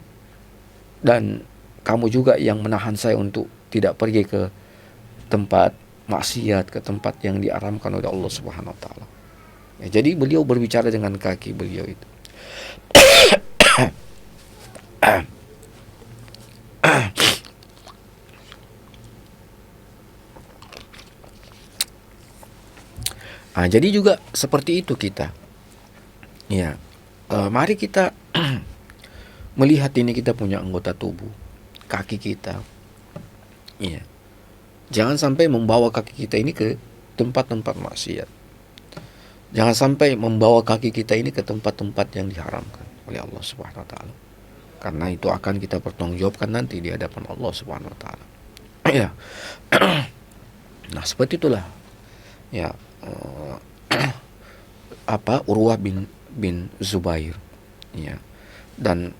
Dan kamu juga yang menahan saya untuk tidak pergi ke tempat maksiat, ke tempat yang diharamkan oleh Allah Subhanahu wa taala. Ya, jadi beliau berbicara dengan kaki beliau itu. Jadi juga seperti itu kita. Ya, mari kita melihat ini kita punya anggota tubuh, kaki kita. Ya, jangan sampai membawa kaki kita ini ke tempat-tempat maksiat. Jangan sampai membawa kaki kita ini ke tempat-tempat yang diharamkan oleh Allah Subhanahu wa taala. Karena itu akan kita pertanggungjawabkan nanti di hadapan Allah Subhanahu wa taala. Ya. Nah, seperti itulah. Ya, Urwah bin Zubair, ya. Dan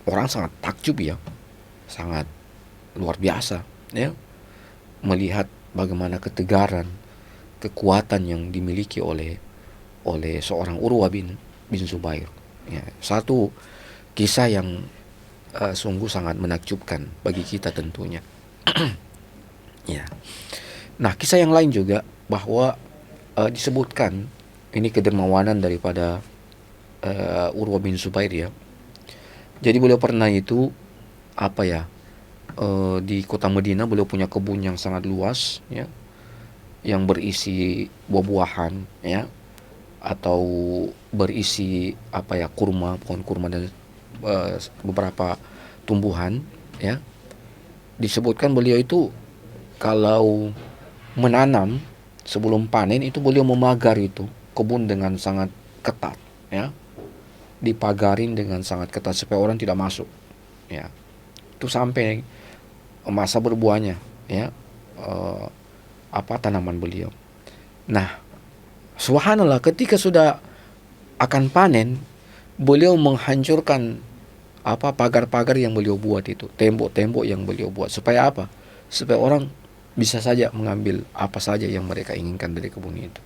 orang sangat takjub, ya. Sangat luar biasa, ya. Melihat bagaimana ketegaran, kekuatan yang dimiliki oleh seorang Urwah bin Zubair. Ya, satu kisah yang sungguh sangat menakjubkan bagi kita tentunya. Ya. Nah, kisah yang lain juga bahwa disebutkan ini kedermawanan daripada Urwah bin Zubair, ya. Jadi beliau pernah itu di kota Madinah beliau punya kebun yang sangat luas, ya, yang berisi buah-buahan, ya, atau berisi kurma, pohon kurma dan beberapa tumbuhan, ya. Disebutkan beliau itu kalau menanam sebelum panen itu beliau memagar itu kebun dengan sangat ketat, ya. Dipagarin dengan sangat ketat supaya orang tidak masuk, ya. Itu sampai masa berbuahnya, ya, tanaman beliau. Nah, Subhanallah, ketika sudah akan panen, beliau menghancurkan pagar-pagar yang beliau buat itu, tembok-tembok yang beliau buat. Supaya apa? Supaya orang bisa saja mengambil apa saja yang mereka inginkan dari kebun itu.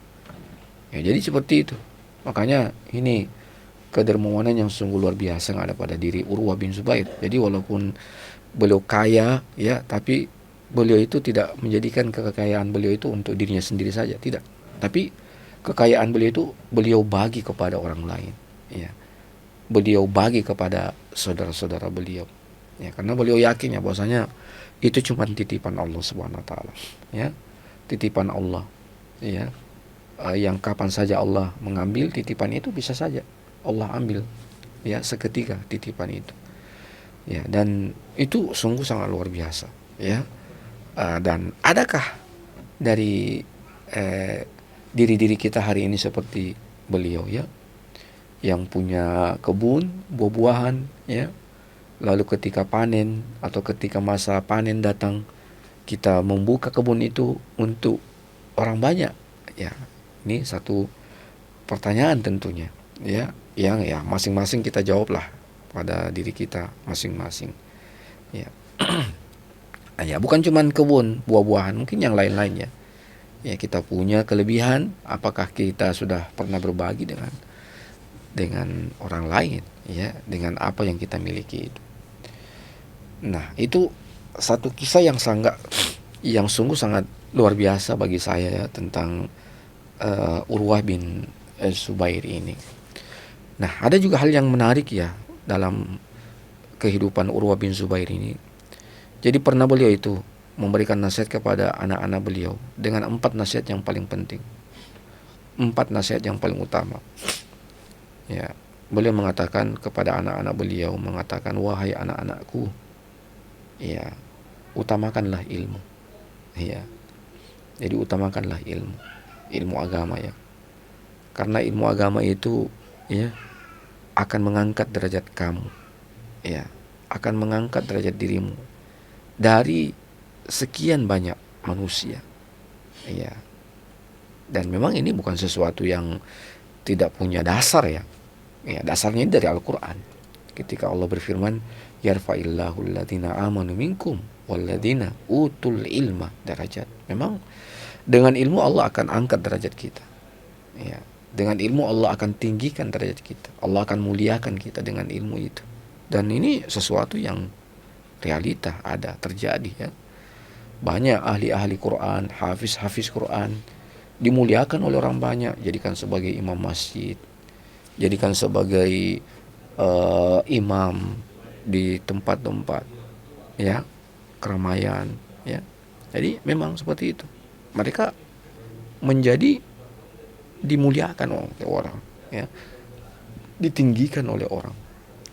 Ya, jadi seperti itu. Makanya ini kedermawanan yang sungguh luar biasa yang ada pada diri Urwah bin Zubair. Jadi walaupun beliau kaya, ya, tapi beliau itu tidak menjadikan kekayaan beliau itu untuk dirinya sendiri saja, tidak. Tapi kekayaan beliau itu beliau bagi kepada orang lain, ya. Beliau bagi kepada saudara-saudara beliau, ya, karena beliau yakin ya bahwasanya itu cuma titipan Allah Subhanahu wa taala, ya. Titipan Allah, ya. Yang kapan saja Allah mengambil titipan itu bisa saja Allah ambil, ya, seketika titipan itu, ya. Dan itu sungguh sangat luar biasa, ya. Dan adakah dari diri-diri kita hari ini seperti beliau, ya, yang punya kebun buah-buahan, ya, lalu ketika panen atau ketika masa panen datang, kita membuka kebun itu untuk orang banyak, ya. Ini satu pertanyaan tentunya, ya, yang ya masing-masing kita jawablah pada diri kita masing-masing, ya. Ya, bukan cuman kebun buah-buahan, mungkin yang lain-lainnya. Ya, kita punya kelebihan, apakah kita sudah pernah berbagi dengan orang lain, ya, dengan apa yang kita miliki itu. Nah, itu satu kisah yang sungguh sangat luar biasa bagi saya, ya, tentang Urwah bin Zubair ini. Nah, ada juga hal yang menarik, ya, dalam kehidupan Urwah bin Zubair ini. Jadi pernah beliau itu memberikan nasihat kepada anak-anak beliau dengan 4 nasihat yang paling penting, 4 nasihat yang paling utama. Ya, beliau mengatakan kepada anak-anak beliau, mengatakan, wahai anak-anakku, ya, utamakanlah ilmu, ya. Jadi utamakanlah ilmu agama, ya, karena ilmu agama itu, ya, akan mengangkat derajat kamu, ya, akan mengangkat derajat dirimu dari sekian banyak manusia, ya. Dan memang ini bukan sesuatu yang tidak punya dasar, ya. Ya, dasarnya ini dari Al-Quran. Ketika Allah berfirman, yarfa'illahu alladhina amanu minkum walladhina utul ilma darajat. Memang dengan ilmu Allah akan angkat derajat kita, ya. Dengan ilmu Allah akan tinggikan derajat kita, Allah akan muliakan kita dengan ilmu itu. Dan ini sesuatu yang realita, ada, terjadi, ya. Banyak ahli-ahli Quran, hafiz Quran dimuliakan oleh orang banyak, jadikan sebagai imam masjid, jadikan sebagai imam di tempat-tempat, ya, keramaian, ya. Jadi memang seperti itu, mereka menjadi dimuliakan oleh orang, ya, ditinggikan oleh orang,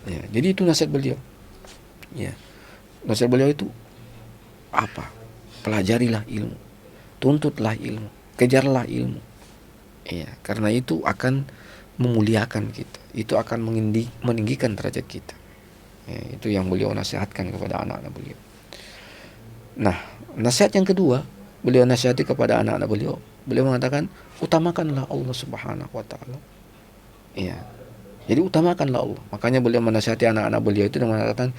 ya. Jadi itu nasihat beliau, ya. Nasihat beliau itu apa? Pelajarilah ilmu, tuntutlah ilmu, kejarlah ilmu, ya, karena itu akan memuliakan kita, itu akan meninggikan derajat kita, ya. Itu yang beliau nasihatkan kepada anak-anak beliau. Nah, nasihat yang kedua beliau nasihati kepada anak-anak beliau, beliau mengatakan, utamakanlah Allah Subhanahu wa taala, ya. Jadi utamakanlah Allah. Makanya beliau menasihati anak-anak beliau itu dengan mengatakan,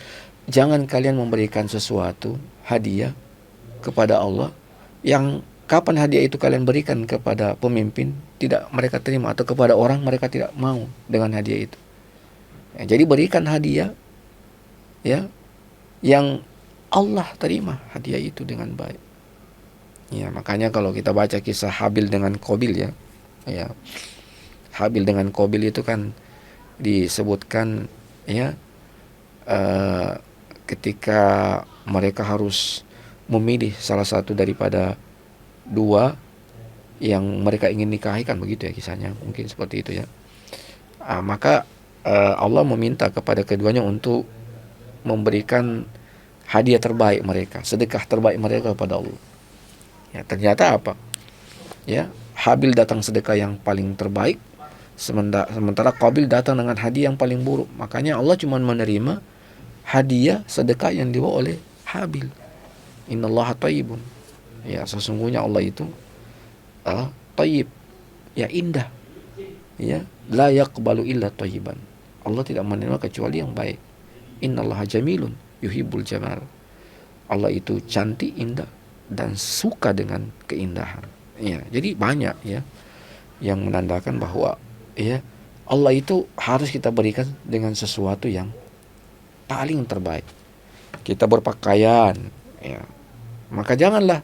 jangan kalian memberikan sesuatu hadiah kepada Allah yang kapan hadiah itu kalian berikan kepada pemimpin tidak mereka terima, atau kepada orang mereka tidak mau dengan hadiah itu, ya. Jadi berikan hadiah, ya, yang Allah terima hadiah itu dengan baik, ya. Makanya kalau kita baca kisah Habil dengan Qabil, ya, ya, Habil dengan Qabil itu kan disebutkan, ya, ketika mereka harus memilih salah satu daripada dua yang mereka ingin nikahi, kan begitu, ya, kisahnya mungkin seperti itu, ya. Maka Allah meminta kepada keduanya untuk memberikan hadiah terbaik mereka, sedekah terbaik mereka kepada Allah, ya. Ternyata apa, ya, Habil datang sedekah yang paling terbaik, sementara Qabil datang dengan hadiah yang paling buruk. Makanya Allah cuma menerima hadiah sedekah yang dibawa oleh Habil. Innallaha thayyibun, ya, sesungguhnya Allah itu thayyib, ya indah, ya la yaqbalu illa thayyiban. Allah tidak menerima kecuali yang baik. Innallaha jamilun yuhibbul jamal. Allah itu cantik, indah, dan suka dengan keindahan. Ya, jadi banyak ya yang menandakan bahwa ya Allah itu harus kita berikan dengan sesuatu yang paling terbaik. Kita berpakaian, ya, maka janganlah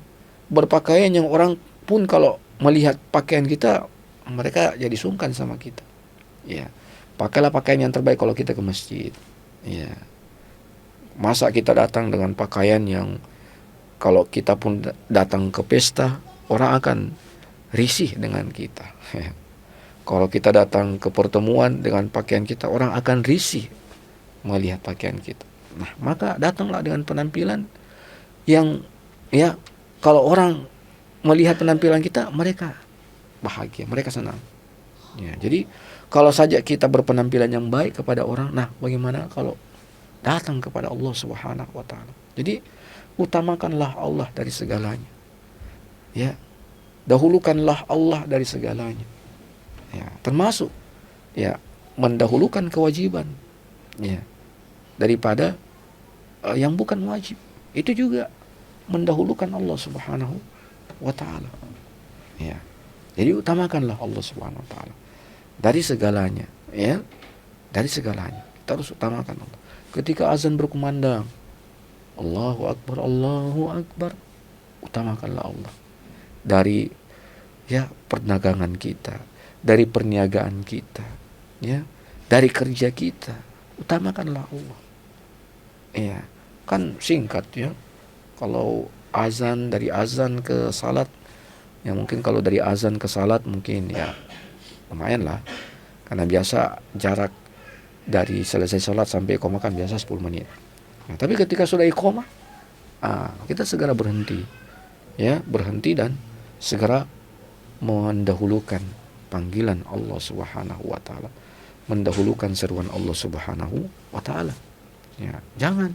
berpakaian yang orang pun kalau melihat pakaian kita mereka jadi sungkan sama kita. Ya, pakailah pakaian yang terbaik kalau kita ke masjid. Ya, masa kita datang dengan pakaian yang kalau kita pun datang ke pesta orang akan risih dengan kita. Ya. Kalau kita datang ke pertemuan dengan pakaian kita orang akan risih melihat pakaian kita. Nah, maka datanglah dengan penampilan yang ya kalau orang melihat penampilan kita mereka bahagia, mereka senang. Ya, jadi kalau saja kita berpenampilan yang baik kepada orang, nah bagaimana kalau datang kepada Allah Subhanahu wa taala. Jadi utamakanlah Allah dari segalanya. Ya. Dahulukanlah Allah dari segalanya. Ya, termasuk ya mendahulukan kewajiban ya daripada yang bukan wajib. Itu juga mendahulukan Allah Subhanahu wa taala. Ya. Jadi utamakanlah Allah Subhanahu wa taala dari segalanya, ya. Dari segalanya. Kita harus utamakan Allah. Ketika azan berkumandang, Allahu Akbar, Allahu Akbar, utamakanlah Allah. Dari ya perdagangan kita, dari perniagaan kita, ya, dari kerja kita, utamakanlah Allah. Ya, kan singkat ya. Kalau azan dari azan ke salat, ya mungkin kalau dari azan ke salat mungkin ya lumayan lah. Karena biasa jarak dari selesai salat sampai iqamah kan biasa 10 menit. Nah, tapi ketika sudah iqamah, kita segera berhenti. Ya, berhenti dan segera mendahulukan panggilan Allah Subhanahu wa taala, mendahulukan seruan Allah Subhanahu wa taala. Ya, jangan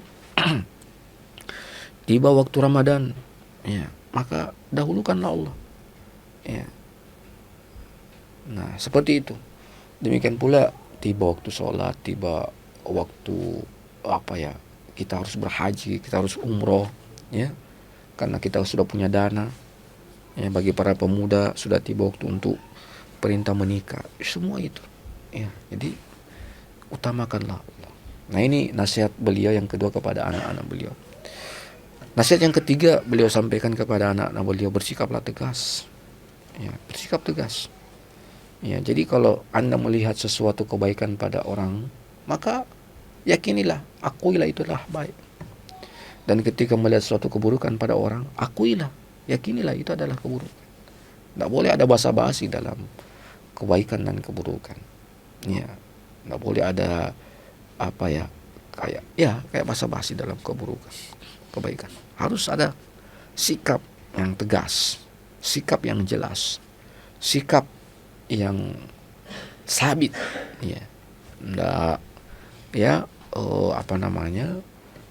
tiba waktu Ramadan, ya, maka dahulukanlah Allah. Ya. Nah, seperti itu. Demikian pula tiba waktu sholat, tiba waktu kita harus berhaji, kita harus umroh, ya, karena kita sudah punya dana. Ya, bagi para pemuda sudah tiba waktu untuk perintah menikah, semua itu. Ya, jadi utamakanlah Allah. Nah, ini nasihat beliau yang kedua kepada anak-anak beliau. Nasihat yang ketiga beliau sampaikan kepada anak-anak beliau, bersikaplah tegas. Ya, bersikap tegas. Ya, jadi kalau Anda melihat sesuatu kebaikan pada orang, maka yakinilah, akuilah itulah baik. Dan ketika melihat suatu keburukan pada orang, akuilah, yakinilah itu adalah keburukan. Tidak boleh ada basa-basi dalam kebaikan dan keburukan. Ya, tidak boleh ada kayak basa-basi dalam keburukan, kebaikan. Harus ada sikap yang tegas, sikap yang jelas, sikap yang sabit. Ya, tidak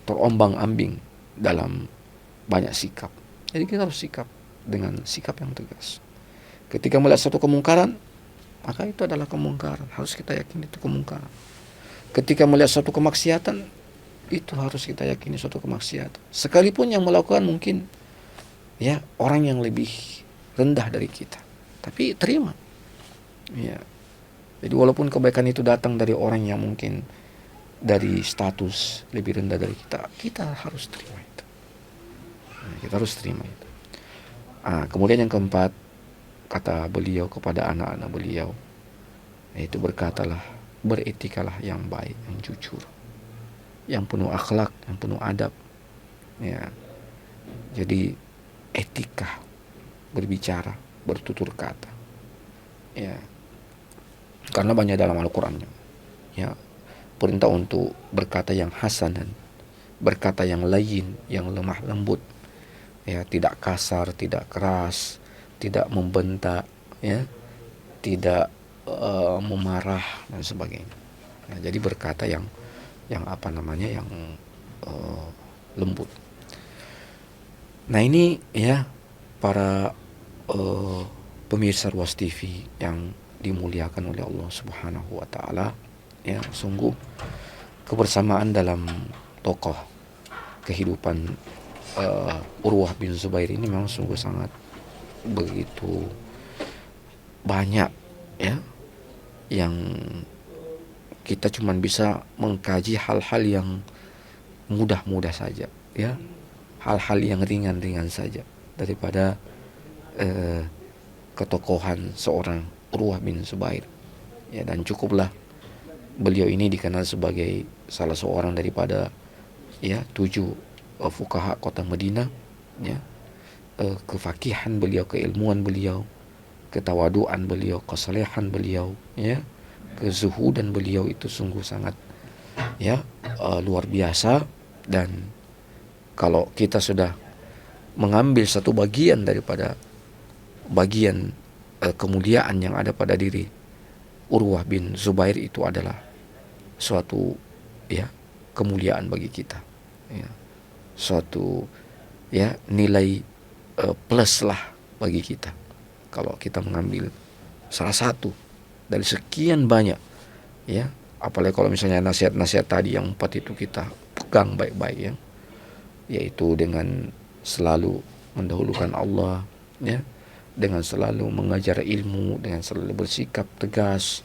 terombang-ambing dalam banyak sikap. Jadi kita harus sikap dengan sikap yang tegas. Ketika melihat suatu kemungkaran, maka itu adalah kemungkaran, harus kita yakini itu kemungkaran. Ketika melihat suatu kemaksiatan, itu harus kita yakini suatu kemaksiatan. Sekalipun yang melakukan mungkin ya orang yang lebih rendah dari kita, tapi terima. Ya. Jadi walaupun kebaikan itu datang dari orang yang mungkin dari status lebih rendah dari kita, kita harus terima itu. Nah, kita harus terima itu. Kemudian yang keempat, kata beliau kepada anak-anak beliau, yaitu berkatalah, beretikalah yang baik, yang jujur, yang penuh akhlak, yang penuh adab. Ya. Jadi etika berbicara, bertutur kata. Ya. Karena banyak dalam Al-Qur'annya. Ya. Perintah untuk berkata yang hasanan, berkata yang layin, yang lemah lembut. Ya, tidak kasar, tidak keras, tidak membentak, ya, tidak memarah dan sebagainya. Ya, jadi berkata yang lembut. Nah, ini ya para pemirsa Ruas TV yang dimuliakan oleh Allah Subhanahu wa taala, ya, sungguh kebersamaan dalam tokoh kehidupan Urwah bin Zubair ini memang sungguh sangat begitu banyak, ya, yang kita cuman bisa mengkaji hal-hal yang mudah-mudah saja, ya, hal-hal yang ringan-ringan saja daripada ketokohan seorang Urwah bin Zubair, ya. Dan cukuplah beliau ini dikenal sebagai salah seorang daripada, ya, 7 fuqaha kota Madinah, ya. Kefakihan beliau, keilmuan beliau, ketawaduan beliau, kesalehan beliau, ya, kezuhudan beliau itu sungguh sangat, ya, luar biasa. Dan kalau kita sudah mengambil satu bagian daripada bagian kemuliaan yang ada pada diri Urwah bin Zubair, itu adalah suatu, ya, kemuliaan bagi kita, ya, suatu, ya, nilai plus lah bagi kita kalau kita mengambil salah satu dari sekian banyak, ya. Apalagi kalau misalnya nasihat-nasihat tadi yang 4 itu kita pegang baik-baik, ya, yaitu dengan selalu mendahulukan Allah, ya, dengan selalu mengajar ilmu, dengan selalu bersikap tegas,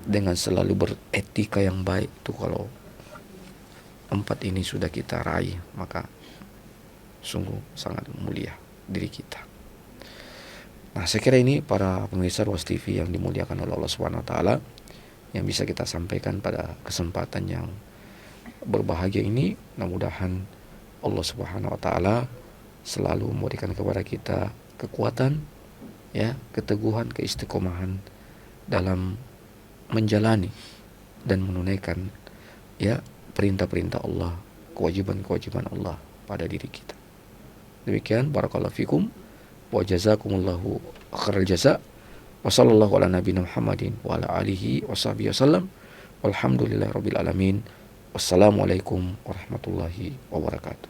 dengan selalu beretika yang baik. Itu kalau 4 ini sudah kita raih, maka sungguh sangat mulia diri kita. Nah, saya kira ini para pemirsa Ruas TV yang dimuliakan oleh Allah Subhanahu wa taala yang bisa kita sampaikan pada kesempatan yang berbahagia ini. Mudah-mudahan Allah Subhanahu wa taala selalu memberikan kepada kita kekuatan, ya, keteguhan, keistiqomahan dalam menjalani dan menunaikan, ya, perintah-perintah Allah, kewajiban-kewajiban Allah pada diri kita. Demikian, barakallahu fikum wa jazakumullahu khairal jaza. Wa sallallahu ala nabiyina Muhammadin wa ala alihi wa sahbihi wasallam. Walhamdulillahirabbil alamin. Wassalamualaikum warahmatullahi wabarakatuh.